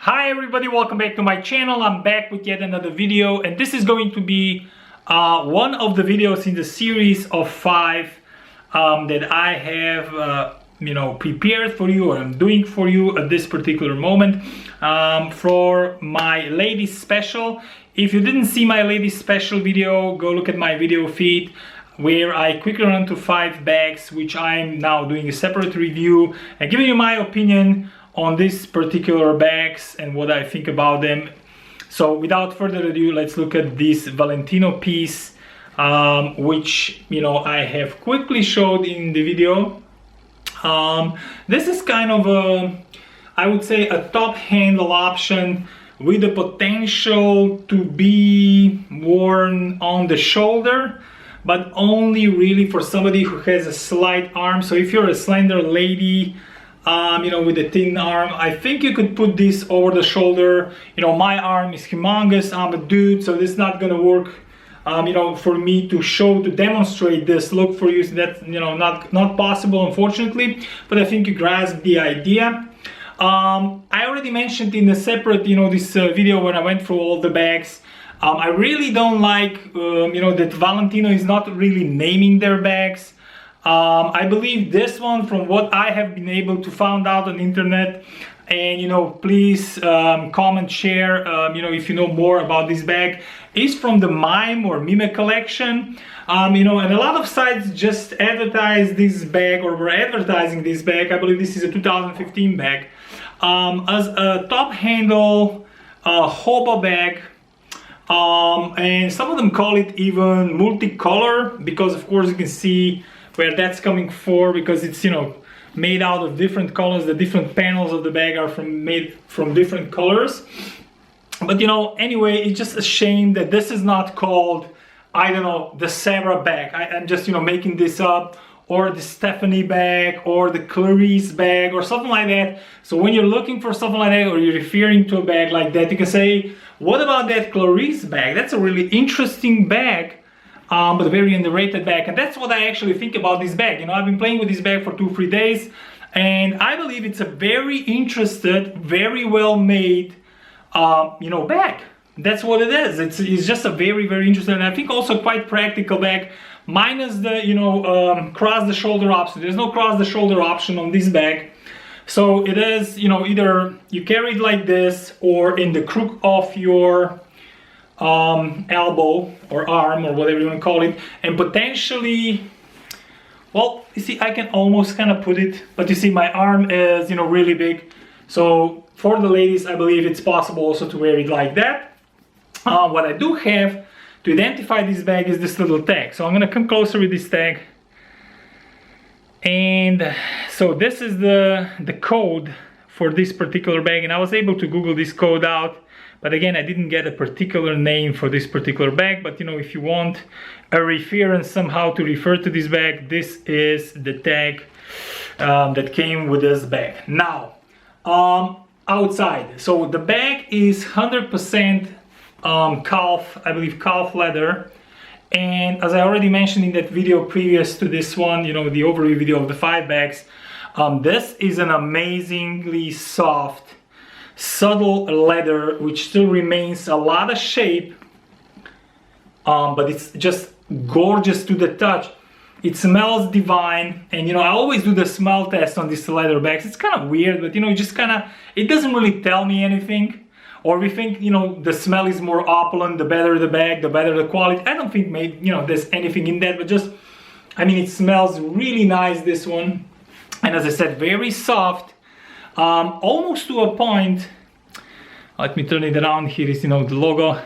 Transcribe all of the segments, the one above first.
Hi everybody, welcome back to my channel. I'm back with yet another video, and this is going to be one of the videos in the series of 5 that I have prepared for you, or I'm doing for you at this particular moment for my ladies special. If you didn't see my ladies special video, go look at my video feed where I quickly run to 5 bags, which I'm now doing a separate review and giving you my opinion on these particular bags and what I think about them. So without further ado, let's look at this Valentino piece, which I have quickly showed in the video. This is kind of a, I would say, a top handle option with the potential to be worn on the shoulder, but only really for somebody who has a slight arm. So if you're a slender lady, with a thin arm, I think you could put this over the shoulder. My arm is humongous, I'm a dude, so this is not gonna work for me to demonstrate this look for you. So that's not possible, unfortunately, but I think you grasp the idea. I already mentioned in a separate this video when I went through all the bags, I really don't like that Valentino is not really naming their bags. I believe this one, from what I have been able to find out on the internet, and please comment, share if you know more about this bag, is from the Mime or Mime collection. And a lot of sites just advertise this bag, or were advertising this bag. I believe this is a 2015 bag, as a top handle hobo bag. And some of them call it even multicolor, because of course you can see where that's coming for, because it's made out of different colors. The different panels of the bag are made from different colors. But anyway, it's just a shame that this is not called, I don't know, the Sarah bag. I'm just making this up, or the Stephanie bag, or the Clarice bag, or something like that. So when you're looking for something like that, or you're referring to a bag like that, you can say, what about that Clarice bag? That's a really interesting bag, but a very underrated bag. And that's what I actually think about this bag. I've been playing with this bag for 2-3 days, and I believe it's a very interested, very well made bag. That's what it is. It's just a very, very interesting, and I think also quite practical bag, minus the cross the shoulder option. There's no cross the shoulder option on this bag. So it is, either you carry it like this, or in the crook of your elbow or arm, or whatever you want to call it, and potentially, well, you see, I can almost kind of put it, but you see my arm is really big. So for the ladies, I believe it's possible also to wear it like that. What I do have to identify this bag is this little tag. So I'm gonna come closer with this tag. And so this is the code for this particular bag, and I was able to Google this code out, but again, I didn't get a particular name for this particular bag. But if you want a reference somehow to refer to this bag, this is the tag that came with this bag. Now, outside, so the bag is 100% calf, I believe calf leather. And as I already mentioned in that video previous to this one, the overview video of the 5 bags, this is an amazingly soft, subtle leather, which still remains a lot of shape, but it's just gorgeous to the touch. It smells divine, and I always do the smell test on these leather bags. It's kind of weird, but it doesn't really tell me anything. Or we think, the smell is more opulent, the better the bag, the better the quality. I don't think there's anything in that, but just, it smells really nice, this one. And as I said, very soft, almost to a point, let me turn it around, here is, the logo.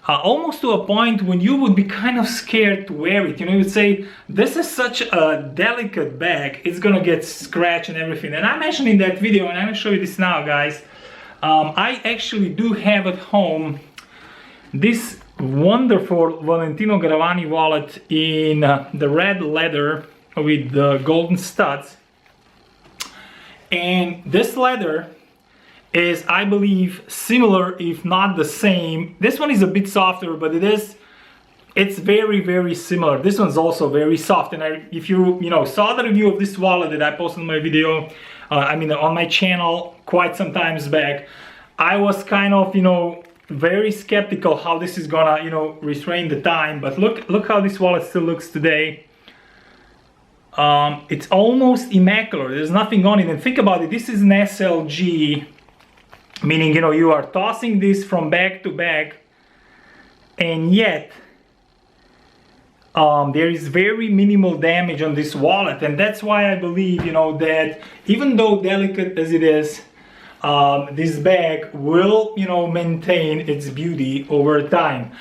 Almost to a point when you would be kind of scared to wear it. You would say, this is such a delicate bag, it's gonna get scratched and everything. And I mentioned in that video, and I'm gonna show you this now, guys. I actually do have at home this wonderful Valentino Garavani wallet in the red leather with the golden studs. And this leather is, I believe, similar, if not the same. This one is a bit softer, but it's very, very similar. This one's also very soft. And if you saw the review of this wallet that I posted in my video, on my channel quite some times back, I was kind of, you know, very skeptical how this is gonna, you know, restrain the time. But look how this wallet still looks today. It's almost immaculate. There's nothing on it. And think about it, this is an SLG, meaning, you know, you are tossing this from bag to bag, and yet there is very minimal damage on this wallet. And that's why I believe, you know, that even though delicate as it is, this bag will, you know, maintain its beauty over time.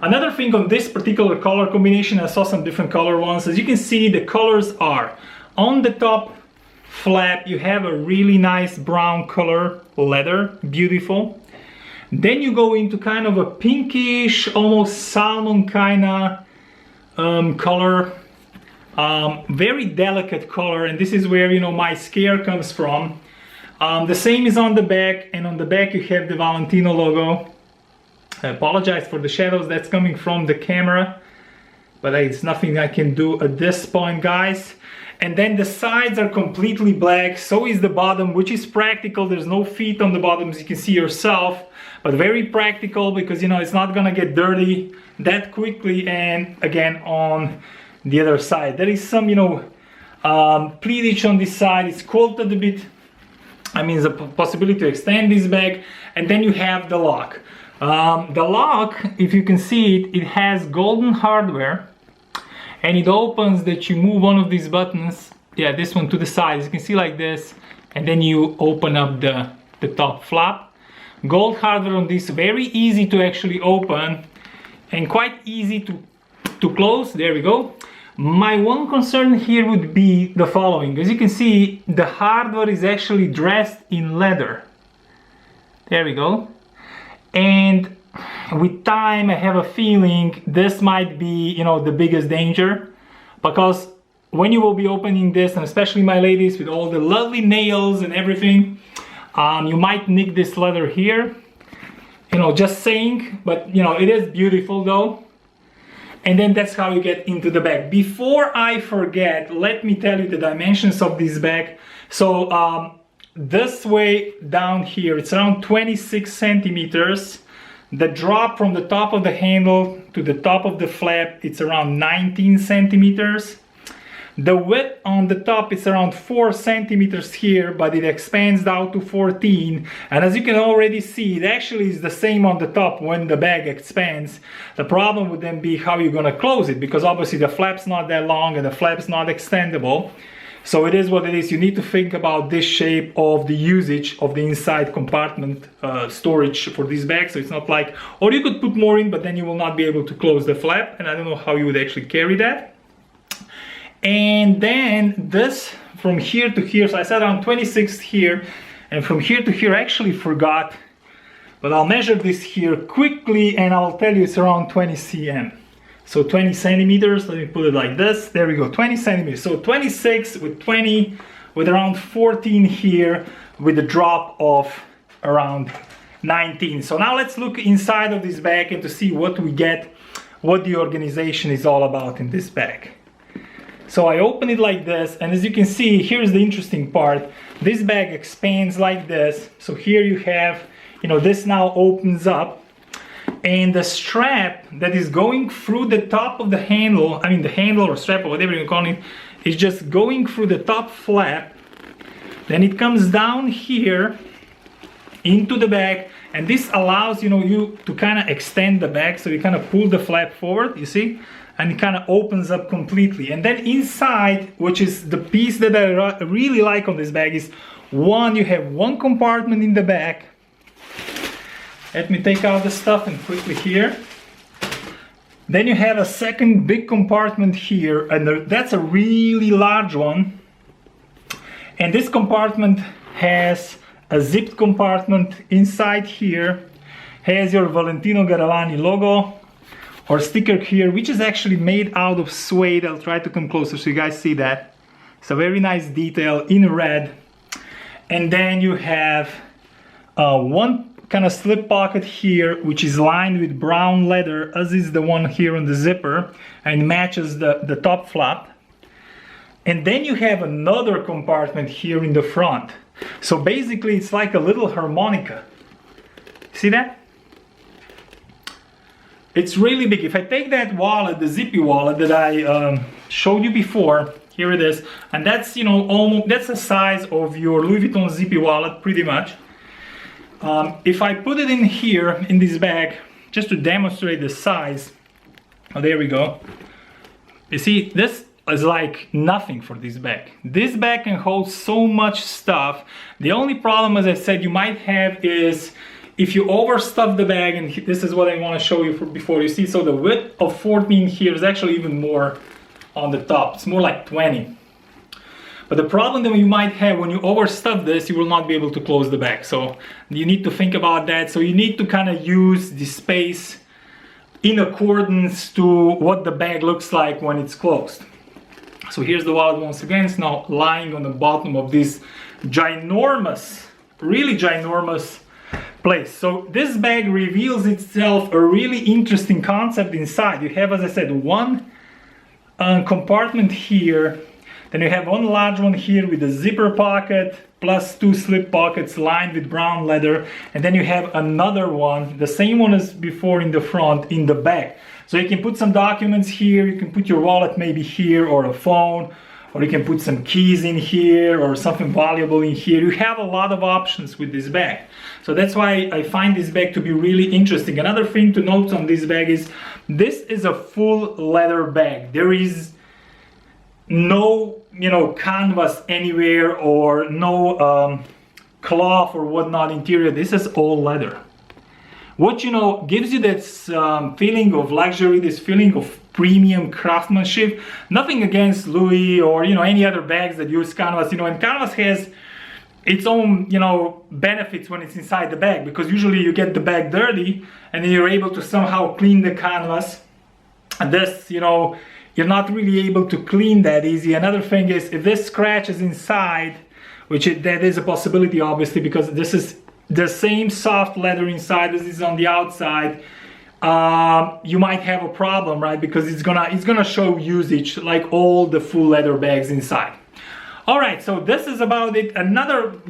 Another thing on this particular color combination, I saw some different color ones. As you can see, the colors are on the top flap, you have a really nice brown color leather, beautiful. Then you go into kind of a pinkish, almost salmon kind of color. Very delicate color, and this is where, you know, my scare comes from. The same is on the back, and on the back you have the Valentino logo. I apologize for the shadows that's coming from the camera, but it's nothing I can do at this point, guys. And then the sides are completely black, so is the bottom, which is practical. There's no feet on the bottom, as you can see yourself, but very practical because, you know, it's not gonna get dirty that quickly. And again, on the other side, there is some, you know, pleatage on this side. It's quilted a bit. I mean, there's a possibility to extend this bag. And then you have the lock. The lock, if you can see it, it has golden hardware, and it opens that you move one of these buttons, yeah, this one to the side, as you can see, like this, and then you open up the top flap. Gold hardware on this, very easy to actually open and quite easy to close. There we go. My one concern here would be the following. As you can see, the hardware is actually dressed in leather. There we go. And with time, I have a feeling this might be, you know, the biggest danger, because when you will be opening this, and especially my ladies with all the lovely nails and everything, you might nick this leather here, you know, just saying. But, you know, it is beautiful though. And then that's how you get into the bag. Before I forget, let me tell you the dimensions of this bag. So this way down here, it's around 26 centimeters. The drop from the top of the handle to the top of the flap, it's around 19 centimeters. The width on the top is around 4 centimeters here, but it expands down to 14. And as you can already see, it actually is the same on the top when the bag expands. The problem would then be how you're gonna close it, because obviously the flap's not that long and the flap's not extendable. So it is what it is. You need to think about this shape of the usage of the inside compartment storage for this bag. So it's not like, or you could put more in, but then you will not be able to close the flap. And I don't know how you would actually carry that. And then this from here to here, so I said around 26 here, and from here to here I actually forgot, but I'll measure this here quickly and I'll tell you it's around 20 cm. So 20 centimeters, let me put it like this. There we go, 20 centimeters. So 26 with 20, with around 14 here, with a drop of around 19. So now let's look inside of this bag and to see what we get, what the organization is all about in this bag. So I open it like this, and as you can see, here's the interesting part. This bag expands like this. So here you have, you know, this now opens up. And the strap that is going through the top of the handle, I mean the handle or strap or whatever you call it, is just going through the top flap. Then it comes down here into the bag, and this allows, you know, you to kind of extend the bag. So you kind of pull the flap forward, you see, and it kind of opens up completely. And then inside, which is the piece that I really like on this bag, is one, you have one compartment in the back. Let me take out the stuff and quickly here. Then you have a second big compartment here, and that's a really large one. And this compartment has a zipped compartment inside here, has your Valentino Garavani logo or sticker here, which is actually made out of suede. I'll try to come closer so you guys see that. It's a very nice detail in red. And then you have one kind of slip pocket here, which is lined with brown leather, as is the one here on the zipper, and matches the top flap. And then you have another compartment here in the front. So basically it's like a little harmonica. See that? It's really big. If I take that wallet, the zippy wallet that I showed you before, here it is, and that's, you know, almost that's the size of your Louis Vuitton zippy wallet, pretty much. If I put it in here in this bag, just to demonstrate the size, oh, there we go. You see, this is like nothing for this bag. This bag can hold so much stuff. The only problem, as I said, you might have is if you overstuff the bag, and this is what I want to show you before you see. So the width of 14 here is actually even more on the top. It's more like 20. But the problem that you might have when you overstuff this, you will not be able to close the bag. So you need to think about that. So you need to kind of use the space in accordance to what the bag looks like when it's closed. So here's the wallet once again. It's now lying on the bottom of this ginormous, really ginormous place. So this bag reveals itself a really interesting concept inside. You have, as I said, one compartment here, then you have one large one here with a zipper pocket plus two slip pockets lined with brown leather, and then you have another one, the same one as before in the front, in the back. So you can put some documents here, you can put your wallet maybe here, or a phone, or you can put some keys in here or something valuable in here. You have a lot of options with this bag. So that's why I find this bag to be really interesting. Another thing to note on this bag is this is a full leather bag. There is no, you know, canvas anywhere or no cloth or whatnot interior. This is all leather. What, you know, gives you this feeling of luxury, this feeling of premium craftsmanship. Nothing against Louis or, you know, any other bags that use canvas, you know, and canvas has its own, you know, benefits when it's inside the bag, because usually you get the bag dirty and then you're able to somehow clean the canvas. And this, you know, you're not really able to clean that easy. Another thing is, if this scratches inside, that is a possibility obviously, because this is the same soft leather inside as is on the outside, you might have a problem, right? Because it's gonna show usage like all the full leather bags inside. All right, so this is about it.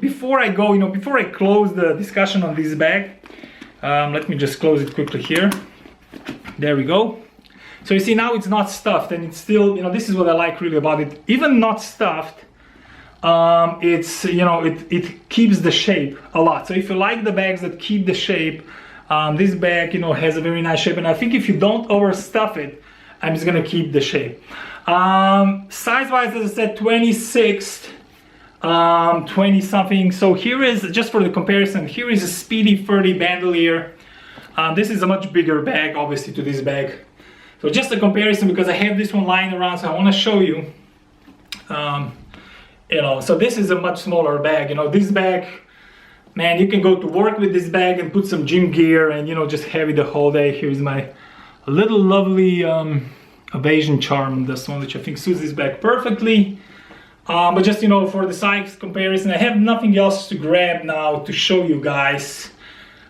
Before I go, you know, before I close the discussion on this bag, let me just close it quickly here. There we go. So you see, now it's not stuffed, and it's still, you know, this is what I like really about it. Even not stuffed, it's, you know, it keeps the shape a lot. So if you like the bags that keep the shape, this bag, you know, has a very nice shape, and I think if you don't overstuff it, it's gonna keep the shape. Size wise, as I said, 26, 20 something. So here is, just for the comparison, here is a Speedy 30 bandolier. This is a much bigger bag, obviously, to this bag. So just a comparison, because I have this one lying around, so I want to show you. You know, so this is a much smaller bag. You know, this bag, man, you can go to work with this bag and put some gym gear and, you know, just have it the whole day. Here's my little lovely evasion charm on this one, which I think suits this bag perfectly. But just, you know, for the size comparison, I have nothing else to grab now to show you guys.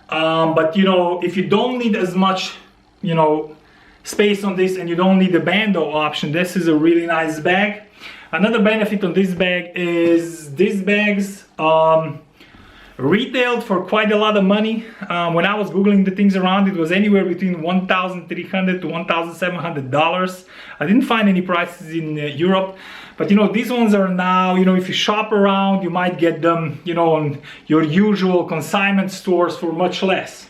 But, you know, if you don't need as much, you know, space on this, and you don't need the bando option, this is a really nice bag. Another benefit on this bag is these bags retailed for quite a lot of money. When I was googling the things around, it was anywhere between $1,300 to $1,700. I didn't find any prices in Europe, but you know, these ones are now, you know, if you shop around, you might get them, you know, on your usual consignment stores for much less.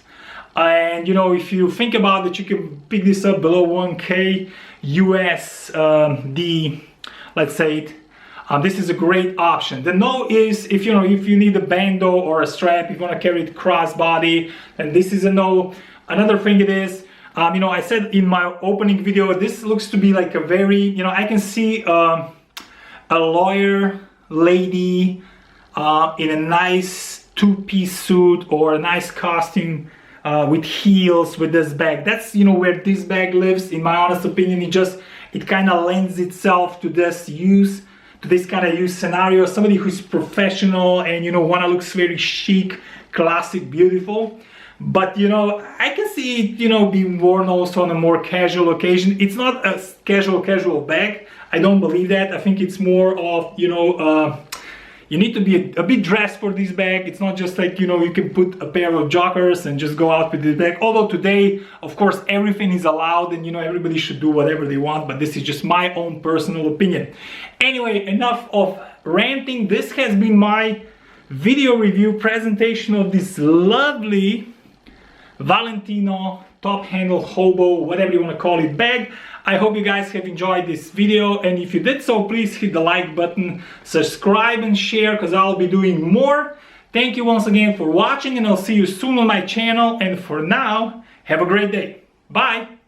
And you know, if you think about it, you can pick this up below 1K USD, let's say it. This is a great option. The no is, if you know, if you need a bando or a strap, if you want to carry it crossbody, then this is a no. Another thing it is, you know, I said in my opening video, this looks to be like a very, you know, I can see a lawyer lady in a nice two-piece suit or a nice costume with heels with this bag. That's, you know, where this bag lives, in my honest opinion. It kind of lends itself to this use, to this kind of use scenario. Somebody who's professional and, you know, wanna looks very chic, classic, beautiful. But you know, I can see it, you know, being worn also on a more casual occasion. It's not a casual bag. I don't believe that. I think it's more of, you know, you need to be a bit dressed for this bag. It's not just like, you know, you can put a pair of joggers and just go out with this bag. Although today, of course, everything is allowed and, you know, everybody should do whatever they want, but this is just my own personal opinion. Anyway, enough of ranting. This has been my video review presentation of this lovely Valentino top handle hobo, whatever you want to call it, bag. I hope you guys have enjoyed this video, and if you did so, please hit the like button, subscribe and share, because I'll be doing more. Thank you once again for watching, and I'll see you soon on my channel, and for now, have a great day. Bye!